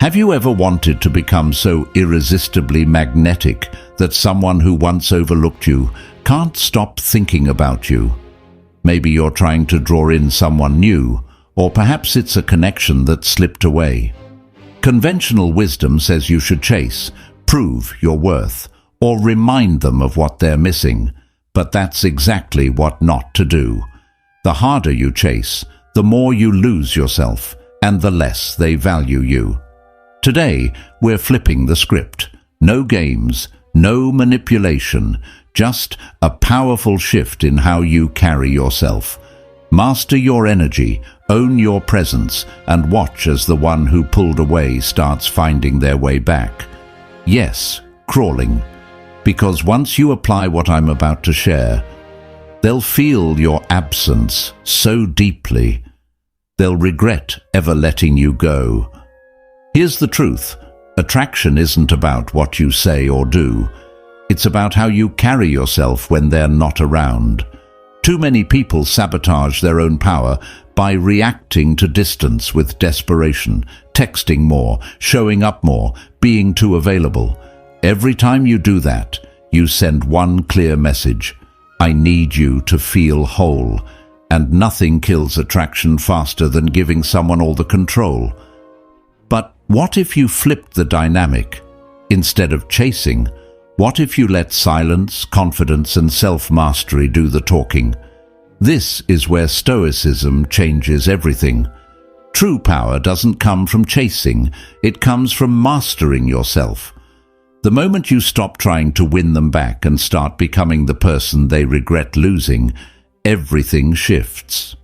Have you ever wanted to become so irresistibly magnetic that someone who once overlooked you can't stop thinking about you? Maybe you're trying to draw in someone new, or perhaps it's a connection that slipped away. Conventional wisdom says you should chase, prove your worth, or remind them of what they're missing, but that's exactly what not to do. The harder you chase, the more you lose yourself, and the less they value you. Today, we're flipping the script. No games, no manipulation, just a powerful shift in how you carry yourself. Master your energy, own your presence, and watch as the one who pulled away starts finding their way back. Yes, crawling. Because once you apply what I'm about to share, they'll feel your absence so deeply, they'll regret ever letting you go. Here's the truth. Attraction isn't about what you say or do. It's about how you carry yourself when they're not around. Too many people sabotage their own power by reacting to distance with desperation, texting more, showing up more, being too available. Every time you do that, you send one clear message: I need you to feel whole. And nothing kills attraction faster than giving someone all the control. But what if you flipped the dynamic? Instead of chasing, what if you let silence, confidence, and self-mastery do the talking? This is where Stoicism changes everything. True power doesn't come from chasing, it comes from mastering yourself. The moment you stop trying to win them back and start becoming the person they regret losing, everything shifts.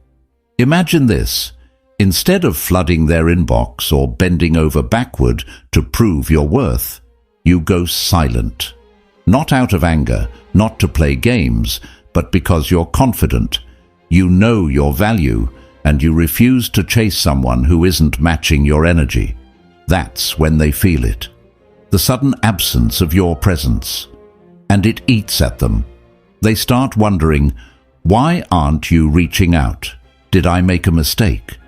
Imagine this. Instead of flooding their inbox or bending over backward to prove your worth, you go silent. Not out of anger, not to play games, but because you're confident. You know your value, and you refuse to chase someone who isn't matching your energy. That's when they feel it. The sudden absence of your presence. And it eats at them. They start wondering, why aren't you reaching out? Did I make a mistake?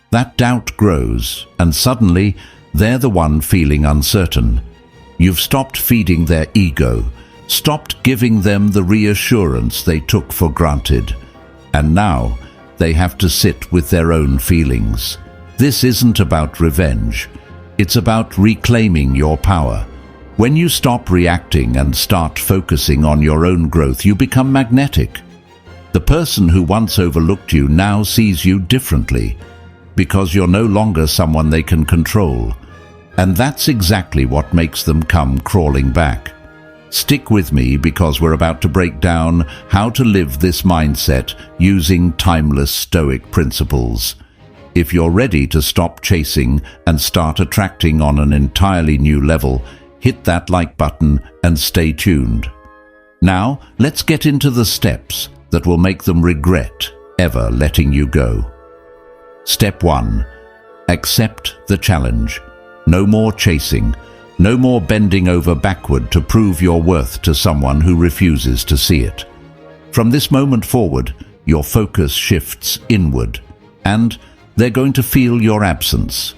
That doubt grows, and suddenly they're the one feeling uncertain. You've stopped feeding their ego, stopped giving them the reassurance they took for granted, and now they have to sit with their own feelings. This isn't about revenge. It's about reclaiming your power. When you stop reacting and start focusing on your own growth, you become magnetic. The person who once overlooked you now sees you differently, because you're no longer someone they can control. And that's exactly what makes them come crawling back. Stick with me, because we're about to break down how to live this mindset using timeless Stoic principles. If you're ready to stop chasing and start attracting on an entirely new level, hit that like button and stay tuned. Now, let's get into the steps that will make them regret ever letting you go. Step 1. Accept the challenge. No more chasing. No more bending over backward to prove your worth to someone who refuses to see it. From this moment forward, your focus shifts inward, and they're going to feel your absence.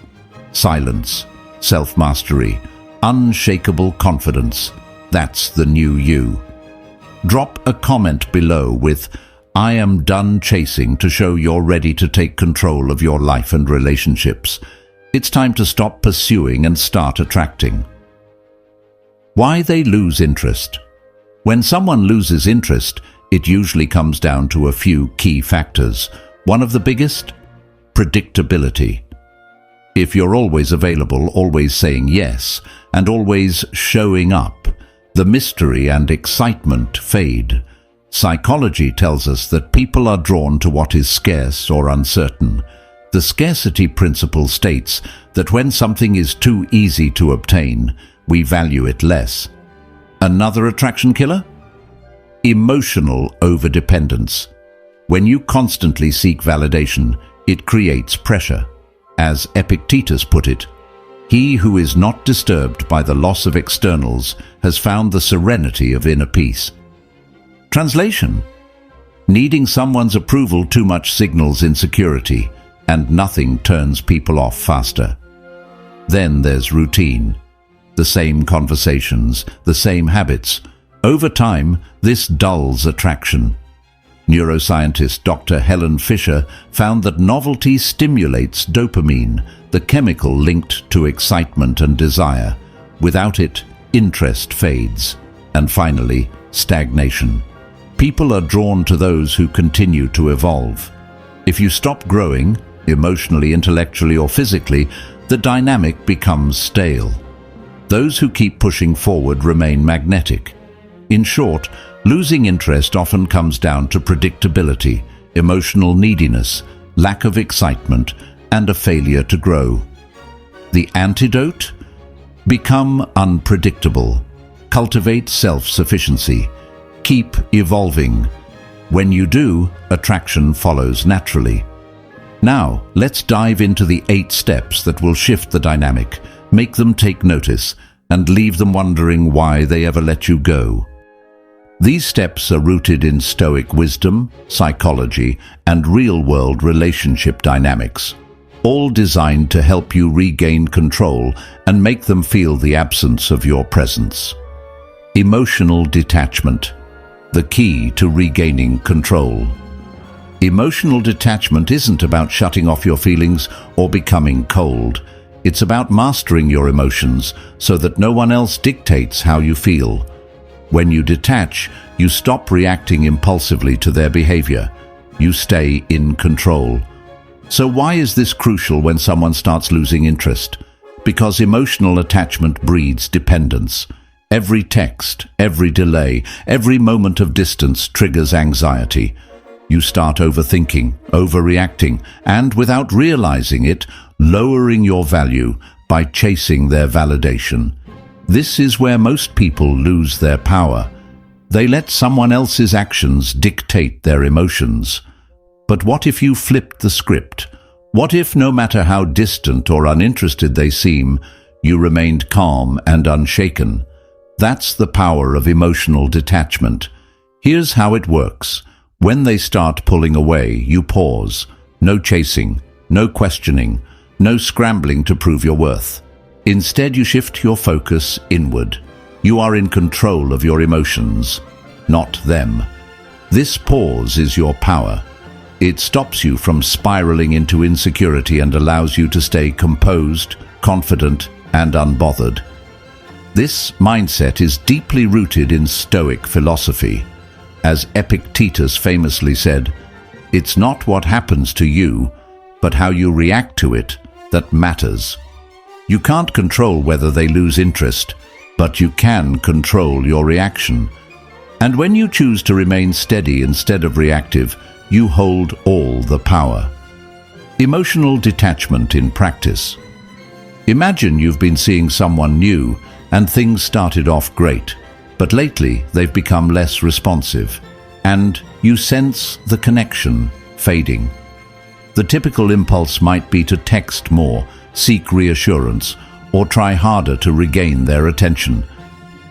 Silence, self-mastery, unshakable confidence. That's the new you. Drop a comment below with "I am done chasing" to show you're ready to take control of your life and relationships. It's time to stop pursuing and start attracting. Why they lose interest. When someone loses interest, it usually comes down to a few key factors. One of the biggest? Predictability. If you're always available, always saying yes, and always showing up, the mystery and excitement fade. Psychology tells us that people are drawn to what is scarce or uncertain. The scarcity principle states that when something is too easy to obtain, we value it less. Another attraction killer? Emotional overdependence. When you constantly seek validation, it creates pressure. As Epictetus put it, "He who is not disturbed by the loss of externals has found the serenity of inner peace." Translation: needing someone's approval too much signals insecurity, and nothing turns people off faster. Then there's routine. The same conversations, the same habits. Over time, this dulls attraction. Neuroscientist Dr. Helen Fisher found that novelty stimulates dopamine, the chemical linked to excitement and desire. Without it, interest fades. And finally, stagnation. People are drawn to those who continue to evolve. If you stop growing, emotionally, intellectually, or physically, the dynamic becomes stale. Those who keep pushing forward remain magnetic. In short, losing interest often comes down to predictability, emotional neediness, lack of excitement, and a failure to grow. The antidote? Become unpredictable. Cultivate self-sufficiency. Keep evolving. When you do, attraction follows naturally. Now, let's dive into the 8 steps that will shift the dynamic, make them take notice, and leave them wondering why they ever let you go. These steps are rooted in Stoic wisdom, psychology, and real-world relationship dynamics, all designed to help you regain control and make them feel the absence of your presence. Emotional detachment, the key to regaining control. Emotional detachment isn't about shutting off your feelings or becoming cold. It's about mastering your emotions so that no one else dictates how you feel. When you detach, you stop reacting impulsively to their behavior. You stay in control. So why is this crucial when someone starts losing interest? Because emotional attachment breeds dependence. Every text, every delay, every moment of distance triggers anxiety. You start overthinking, overreacting, and without realizing it, lowering your value by chasing their validation. This is where most people lose their power. They let someone else's actions dictate their emotions. But what if you flipped the script? What if, no matter how distant or uninterested they seem, you remained calm and unshaken? That's the power of emotional detachment. Here's how it works. When they start pulling away, you pause. No chasing, no questioning, no scrambling to prove your worth. Instead, you shift your focus inward. You are in control of your emotions, not them. This pause is your power. It stops you from spiraling into insecurity and allows you to stay composed, confident, and unbothered. This mindset is deeply rooted in Stoic philosophy. As Epictetus famously said, "It's not what happens to you, but how you react to it that matters." You can't control whether they lose interest, but you can control your reaction. And when you choose to remain steady instead of reactive, you hold all the power. Emotional detachment in practice. Imagine you've been seeing someone new and things started off great, but lately they've become less responsive, and you sense the connection fading. The typical impulse might be to text more, seek reassurance, or try harder to regain their attention.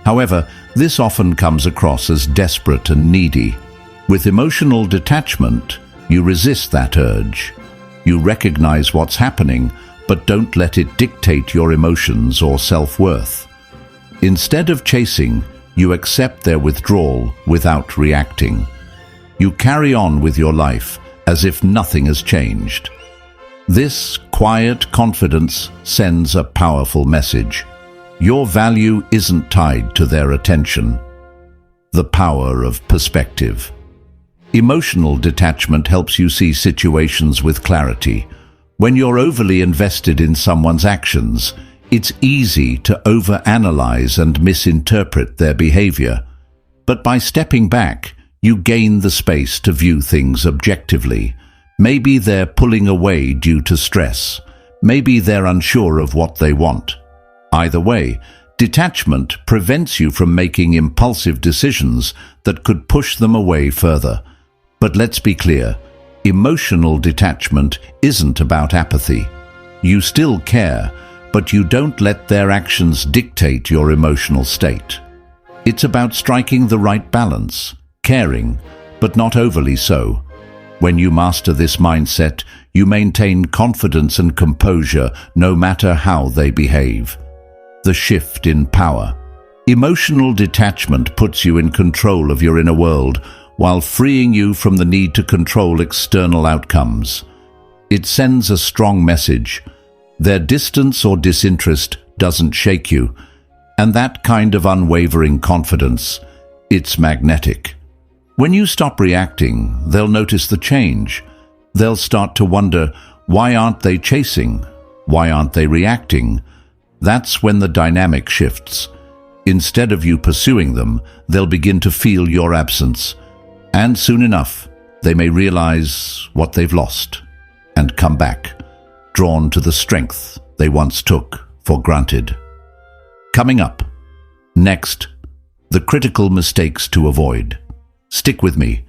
However, this often comes across as desperate and needy. With emotional detachment, you resist that urge. You recognize what's happening, but don't let it dictate your emotions or self-worth. Instead of chasing, you accept their withdrawal without reacting. You carry on with your life as if nothing has changed. This quiet confidence sends a powerful message. Your value isn't tied to their attention. The power of perspective. Emotional detachment helps you see situations with clarity. When you're overly invested in someone's actions, it's easy to overanalyze and misinterpret their behavior. But by stepping back, you gain the space to view things objectively. Maybe they're pulling away due to stress. Maybe they're unsure of what they want. Either way, detachment prevents you from making impulsive decisions that could push them away further. But let's be clear, emotional detachment isn't about apathy. You still care, but you don't let their actions dictate your emotional state. It's about striking the right balance, caring, but not overly so. When you master this mindset, you maintain confidence and composure no matter how they behave. The shift in power. Emotional detachment puts you in control of your inner world while freeing you from the need to control external outcomes. It sends a strong message. Their distance or disinterest doesn't shake you, and that kind of unwavering confidence, it's magnetic. When you stop reacting, they'll notice the change. They'll start to wonder, why aren't they chasing? Why aren't they reacting? That's when the dynamic shifts. Instead of you pursuing them, they'll begin to feel your absence. And soon enough, they may realize what they've lost and come back, drawn to the strength they once took for granted. Coming up, next, the critical mistakes to avoid. Stick with me.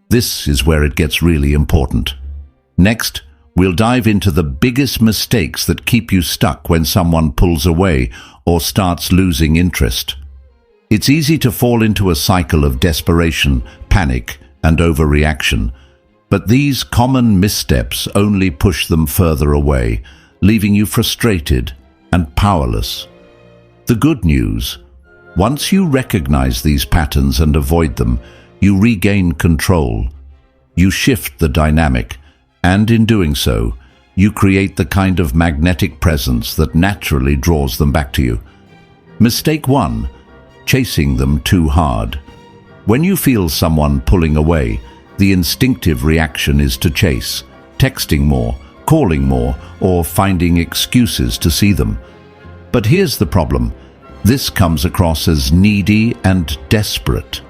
This is where it gets really important. Next, we'll dive into the biggest mistakes that keep you stuck when someone pulls away or starts losing interest. It's easy to fall into a cycle of desperation, panic, and overreaction, but these common missteps only push them further away, leaving you frustrated and powerless. The good news: once you recognize these patterns and avoid them, you regain control. You shift the dynamic, and in doing so, you create the kind of magnetic presence that naturally draws them back to you. Mistake 1: chasing them too hard. When you feel someone pulling away, the instinctive reaction is to chase, texting more, calling more, or finding excuses to see them. But here's the problem: this comes across as needy and desperate.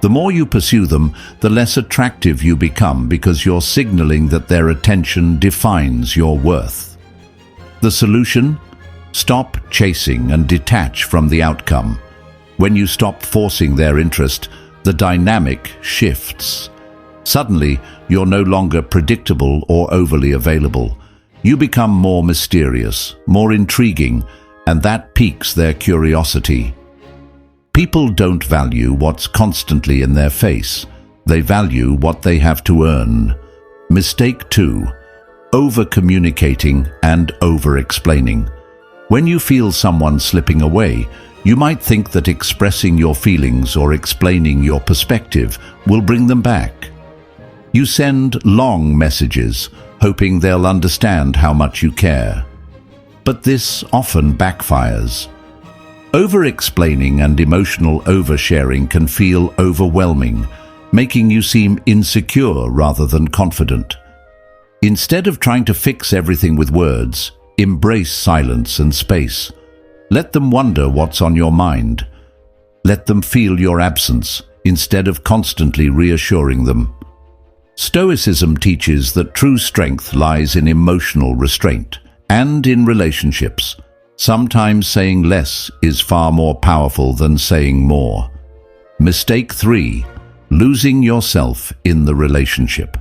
The more you pursue them, the less attractive you become because you're signaling that their attention defines your worth. The solution? Stop chasing and detach from the outcome. When you stop forcing their interest, the dynamic shifts. Suddenly, you're no longer predictable or overly available. You become more mysterious, more intriguing, and that piques their curiosity. People don't value what's constantly in their face. They value what they have to earn. Mistake 2: over-communicating and over-explaining. When you feel someone slipping away, you might think that expressing your feelings or explaining your perspective will bring them back. You send long messages, hoping they'll understand how much you care. But this often backfires. Over-explaining and emotional oversharing can feel overwhelming, making you seem insecure rather than confident. Instead of trying to fix everything with words, embrace silence and space. Let them wonder what's on your mind. Let them feel your absence instead of constantly reassuring them. Stoicism teaches that true strength lies in emotional restraint and in relationships. Sometimes saying less is far more powerful than saying more. Mistake 3: losing yourself in the relationship.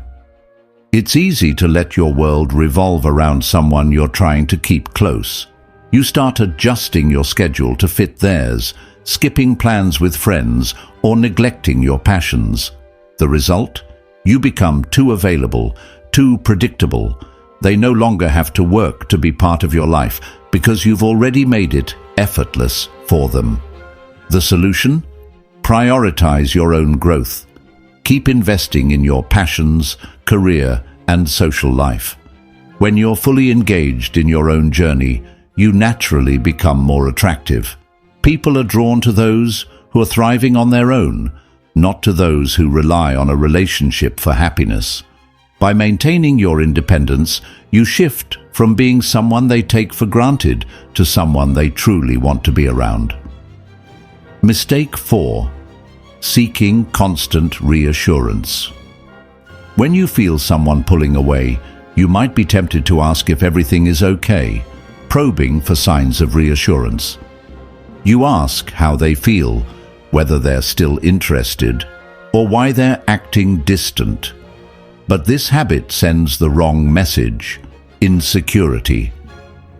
It's easy to let your world revolve around someone you're trying to keep close. You start adjusting your schedule to fit theirs, skipping plans with friends, or neglecting your passions. The result? You become too available, too predictable. They no longer have to work to be part of your life because you've already made it effortless for them. The solution? Prioritize your own growth. Keep investing in your passions, career, and social life. When you're fully engaged in your own journey, you naturally become more attractive. People are drawn to those who are thriving on their own, not to those who rely on a relationship for happiness. By maintaining your independence, you shift from being someone they take for granted to someone they truly want to be around. Mistake 4: seeking constant reassurance. When you feel someone pulling away, you might be tempted to ask if everything is okay, probing for signs of reassurance. You ask how they feel, whether they're still interested, or why they're acting distant. But this habit sends the wrong message: insecurity.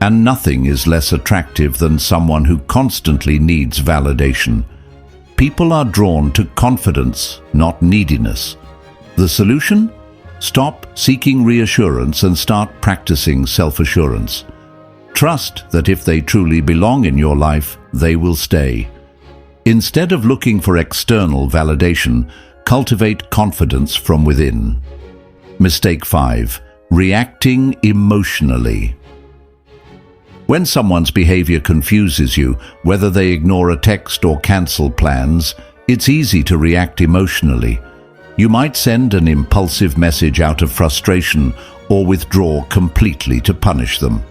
And nothing is less attractive than someone who constantly needs validation. People are drawn to confidence, not neediness. The solution? Stop seeking reassurance and start practicing self-assurance. Trust that if they truly belong in your life, they will stay. Instead of looking for external validation, cultivate confidence from within. Mistake 5. Reacting emotionally. When someone's behavior confuses you, whether they ignore a text or cancel plans, it's easy to react emotionally. You might send an impulsive message out of frustration or withdraw completely to punish them.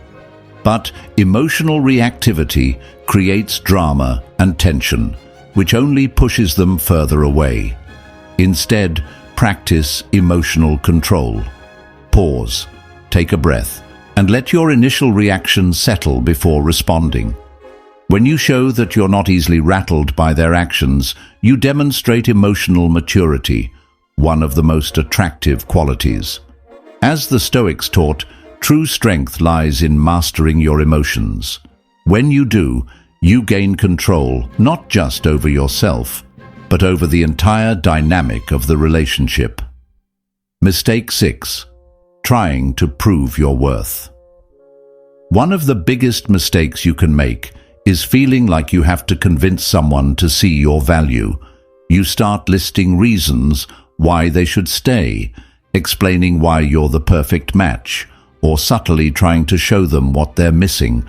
But emotional reactivity creates drama and tension, which only pushes them further away. Instead, practice emotional control. Pause, take a breath, and let your initial reaction settle before responding. When you show that you're not easily rattled by their actions, you demonstrate emotional maturity, one of the most attractive qualities. As the Stoics taught, true strength lies in mastering your emotions. When you do, you gain control not just over yourself, but over the entire dynamic of the relationship. Mistake 6. Trying to prove your worth. One of the biggest mistakes you can make is feeling like you have to convince someone to see your value. You start listing reasons why they should stay, explaining why you're the perfect match, or subtly trying to show them what they're missing.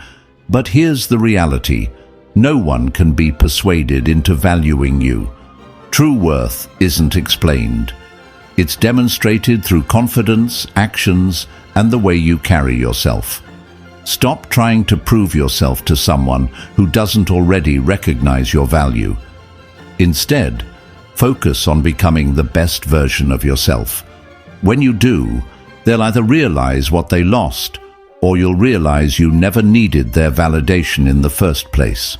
But here's the reality. No one can be persuaded into valuing you. True worth isn't explained. It's demonstrated through confidence, actions, and the way you carry yourself. Stop trying to prove yourself to someone who doesn't already recognize your value. Instead, focus on becoming the best version of yourself. When you do, they'll either realize what they lost, or you'll realize you never needed their validation in the first place.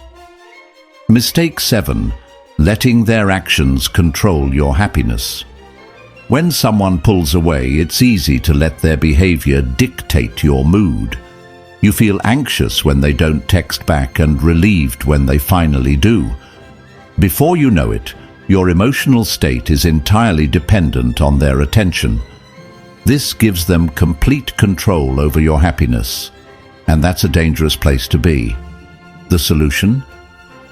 Mistake 7. Letting their actions control your happiness. When someone pulls away, it's easy to let their behavior dictate your mood. You feel anxious when they don't text back and relieved when they finally do. Before you know it, your emotional state is entirely dependent on their attention. This gives them complete control over your happiness, and that's a dangerous place to be. The solution?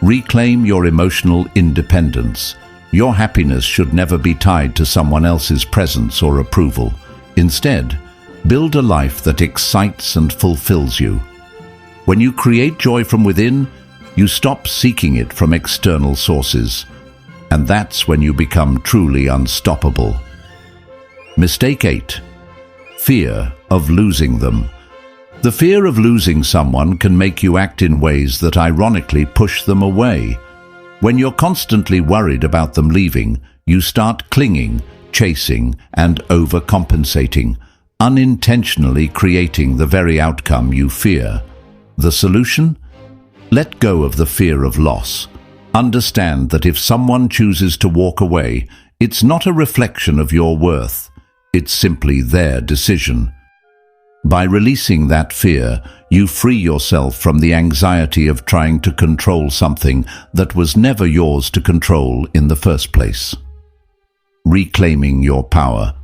Reclaim your emotional independence. Your happiness should never be tied to someone else's presence or approval. Instead, build a life that excites and fulfills you. When you create joy from within, you stop seeking it from external sources, and that's when you become truly unstoppable. Mistake 8. Fear of losing them. The fear of losing someone can make you act in ways that ironically push them away. When you're constantly worried about them leaving, you start clinging, chasing, and overcompensating, unintentionally creating the very outcome you fear. The solution? Let go of the fear of loss. Understand that if someone chooses to walk away, it's not a reflection of your worth. It's simply their decision. By releasing that fear, you free yourself from the anxiety of trying to control something that was never yours to control in the first place. Reclaiming your power.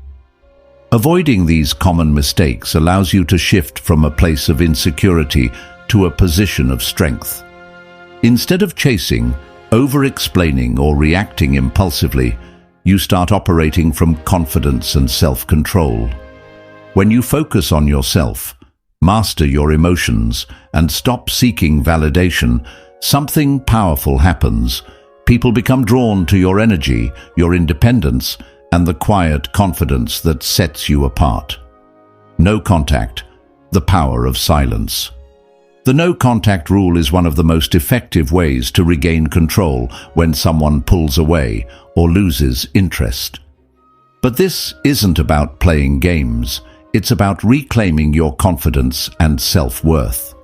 Avoiding these common mistakes allows you to shift from a place of insecurity to a position of strength. Instead of chasing, over-explaining, or reacting impulsively, you start operating from confidence and self-control. When you focus on yourself, master your emotions, and stop seeking validation, something powerful happens. People become drawn to your energy, your independence, and the quiet confidence that sets you apart. No contact, the power of silence. The no-contact rule is one of the most effective ways to regain control when someone pulls away or loses interest. But this isn't about playing games. It's about reclaiming your confidence and self-worth.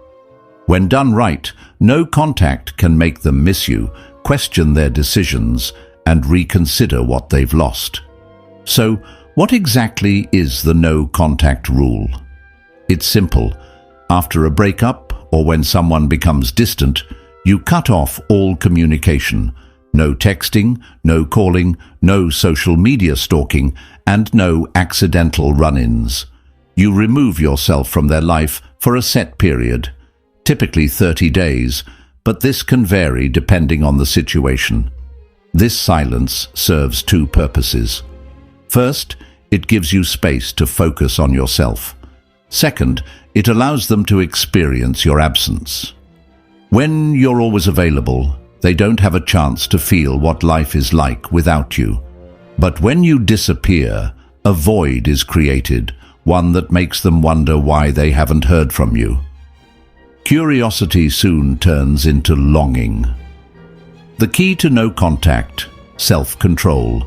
When done right, no contact can make them miss you, question their decisions, and reconsider what they've lost. So, what exactly is the no-contact rule? It's simple. After a breakup, or when someone becomes distant, you cut off all communication. No texting, no calling, no social media stalking, and no accidental run-ins. You remove yourself from their life for a set period, typically 30 days, but this can vary depending on the situation. This silence serves two purposes. First, it gives you space to focus on yourself. Second, it allows them to experience your absence. When you're always available, they don't have a chance to feel what life is like without you. But when you disappear, a void is created, one that makes them wonder why they haven't heard from you. Curiosity soon turns into longing. The key to no contact: self-control.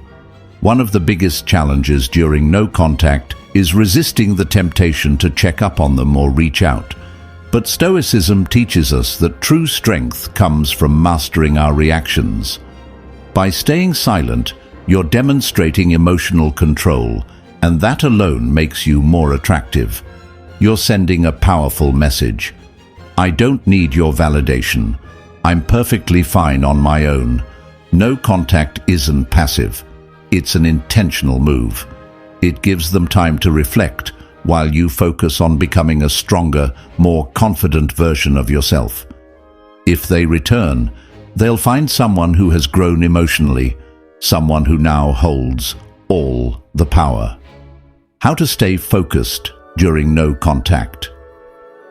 One of the biggest challenges during no contact is resisting the temptation to check up on them or reach out. But Stoicism teaches us that true strength comes from mastering our reactions. By staying silent, you're demonstrating emotional control, and that alone makes you more attractive. You're sending a powerful message. I don't need your validation. I'm perfectly fine on my own. No contact isn't passive. It's an intentional move. It gives them time to reflect while you focus on becoming a stronger, more confident version of yourself. If they return, they'll find someone who has grown emotionally, someone who now holds all the power. How to stay focused during no contact.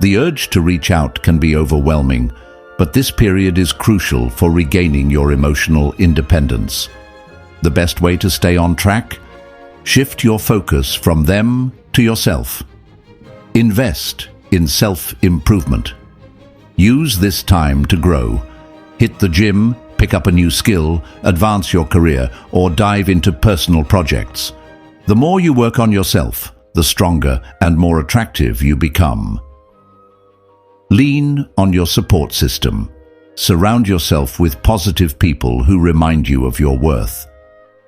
The urge to reach out can be overwhelming, but this period is crucial for regaining your emotional independence. The best way to stay on track? Shift your focus from them to yourself. Invest in self-improvement. Use this time to grow. Hit the gym, pick up a new skill, advance your career, or dive into personal projects. The more you work on yourself, the stronger and more attractive you become. Lean on your support system. Surround yourself with positive people who remind you of your worth.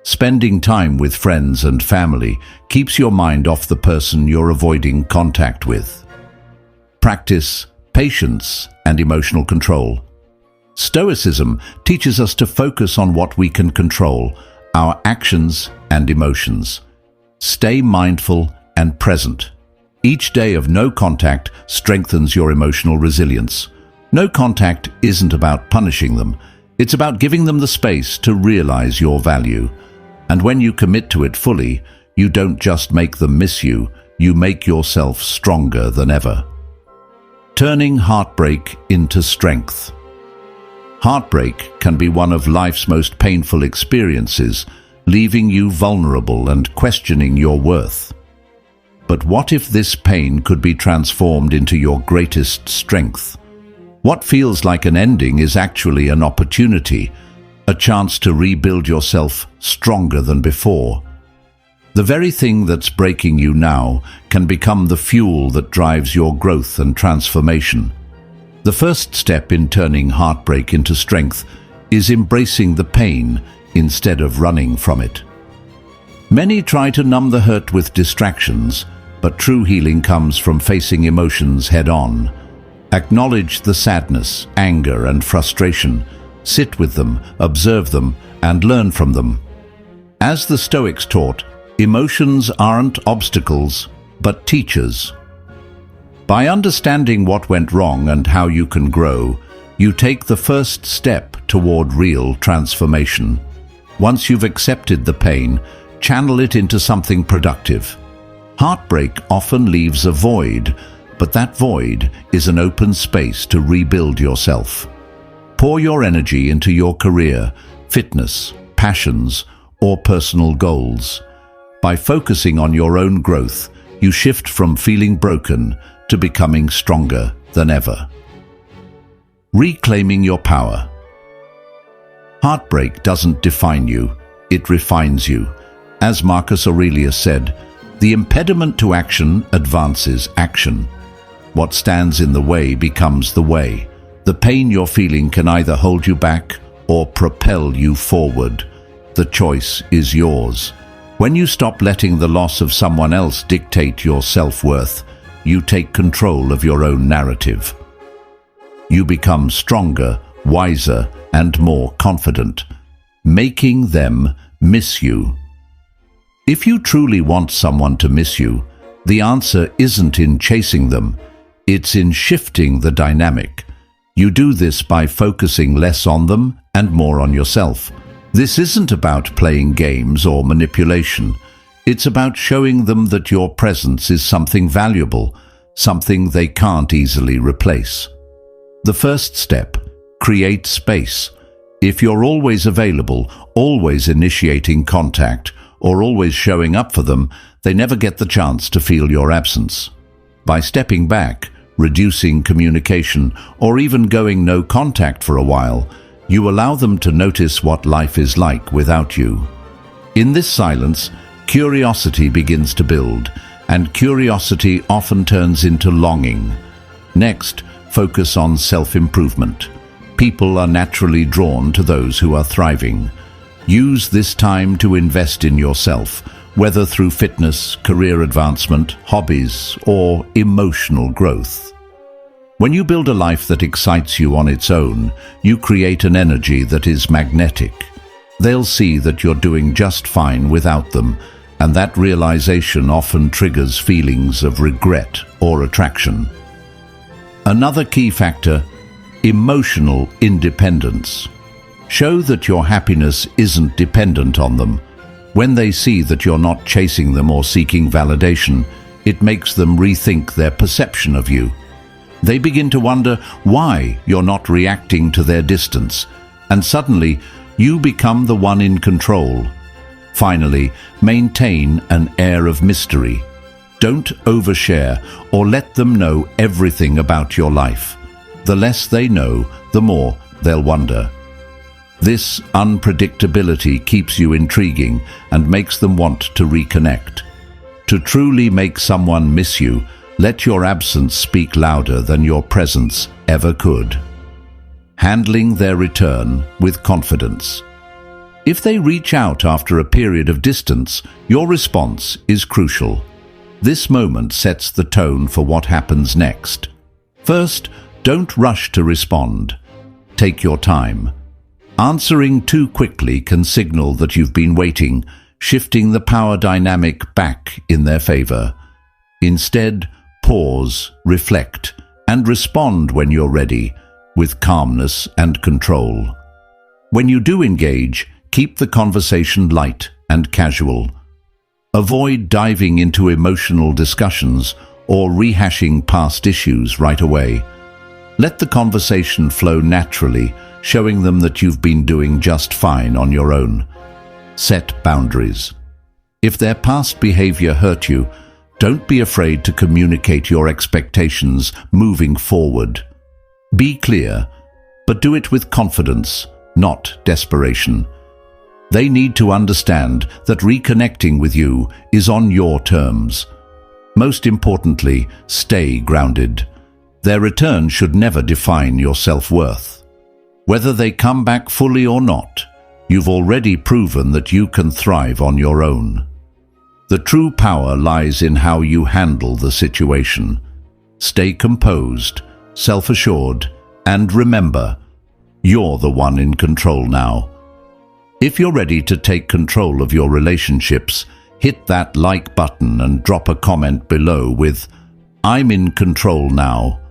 Spending time with friends and family keeps your mind off the person you're avoiding contact with. Practice patience and emotional control. Stoicism teaches us to focus on what we can control, our actions and emotions. Stay mindful and present. Each day of no contact strengthens your emotional resilience. No contact isn't about punishing them. It's about giving them the space to realize your value. And when you commit to it fully, you don't just make them miss you, you make yourself stronger than ever. Turning heartbreak into strength. Heartbreak can be one of life's most painful experiences, leaving you vulnerable and questioning your worth. But what if this pain could be transformed into your greatest strength? What feels like an ending is actually an opportunity, a chance to rebuild yourself stronger than before. The very thing that's breaking you now can become the fuel that drives your growth and transformation. The first step in turning heartbreak into strength is embracing the pain instead of running from it. Many try to numb the hurt with distractions, but true healing comes from facing emotions head-on. Acknowledge the sadness, anger, and frustration. Sit with them, observe them, and learn from them. As the Stoics taught, emotions aren't obstacles, but teachers. By understanding what went wrong and how you can grow, you take the first step toward real transformation. Once you've accepted the pain, channel it into something productive. Heartbreak often leaves a void, but that void is an open space to rebuild yourself. Pour your energy into your career, fitness, passions, or personal goals. By focusing on your own growth, you shift from feeling broken to becoming stronger than ever. Reclaiming your power. Heartbreak doesn't define you, it refines you. As Marcus Aurelius said, the impediment to action advances action. What stands in the way becomes the way. The pain you're feeling can either hold you back or propel you forward. The choice is yours. When you stop letting the loss of someone else dictate your self-worth, you take control of your own narrative. You become stronger, wiser, and more confident. making them miss you. If you truly want someone to miss you, the answer isn't in chasing them, it's in shifting the dynamic. You do this by focusing less on them and more on yourself. This isn't about playing games or manipulation. It's about showing them that your presence is something valuable, something they can't easily replace. The first step: create space. If you're always available, always initiating contact, or always showing up for them, they never get the chance to feel your absence. By stepping back, reducing communication, or even going no contact for a while, you allow them to notice what life is like without you. In this silence, curiosity begins to build, and curiosity often turns into longing. Next, focus on self-improvement. People are naturally drawn to those who are thriving. Use this time to invest in yourself, whether through fitness, career advancement, hobbies, or emotional growth. When you build a life that excites you on its own, you create an energy that is magnetic. They'll see that you're doing just fine without them, and that realization often triggers feelings of regret or attraction. Another key factor: emotional independence. Show that your happiness isn't dependent on them. When they see that you're not chasing them or seeking validation, it makes them rethink their perception of you. They begin to wonder why you're not reacting to their distance, and suddenly you become the one in control. Finally, maintain an air of mystery. Don't overshare or let them know everything about your life. The less they know, the more they'll wonder. This unpredictability keeps you intriguing and makes them want to reconnect. To truly make someone miss you, let your absence speak louder than your presence ever could. Handling their return with confidence. If they reach out after a period of distance, your response is crucial. This moment sets the tone for what happens next. First, don't rush to respond. Take your time. Answering too quickly can signal that you've been waiting, shifting the power dynamic back in their favor. Instead, pause, reflect, and respond when you're ready, with calmness and control. When you do engage, keep the conversation light and casual. Avoid diving into emotional discussions or rehashing past issues right away. Let the conversation flow naturally, showing them that you've been doing just fine on your own. Set boundaries. If their past behavior hurt you, don't be afraid to communicate your expectations moving forward. Be clear, but do it with confidence, not desperation. They need to understand that reconnecting with you is on your terms. Most importantly, stay grounded. Their return should never define your self-worth. Whether they come back fully or not, you've already proven that you can thrive on your own. The true power lies in how you handle the situation. Stay composed, self-assured, and remember, you're the one in control now. If you're ready to take control of your relationships, hit that like button and drop a comment below with "I'm in control now."